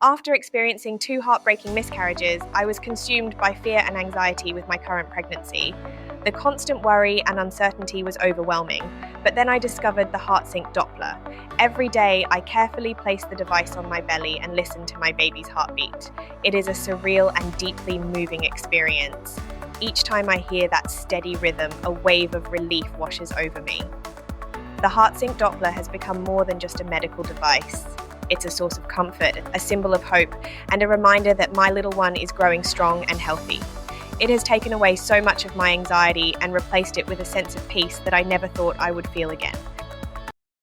After experiencing 2 heartbreaking miscarriages, I was consumed by fear and anxiety with my current pregnancy. The constant worry and uncertainty was overwhelming, but then I discovered the HeartSync Doppler. Every day, I carefully place the device on my belly and listen to my baby's heartbeat. It is a surreal and deeply moving experience. Each time I hear that steady rhythm, a wave of relief washes over me. The HeartSync Doppler has become more than just a medical device. It's a source of comfort, a symbol of hope, and a reminder that my little one is growing strong and healthy. It has taken away so much of my anxiety and replaced it with a sense of peace that I never thought I would feel again.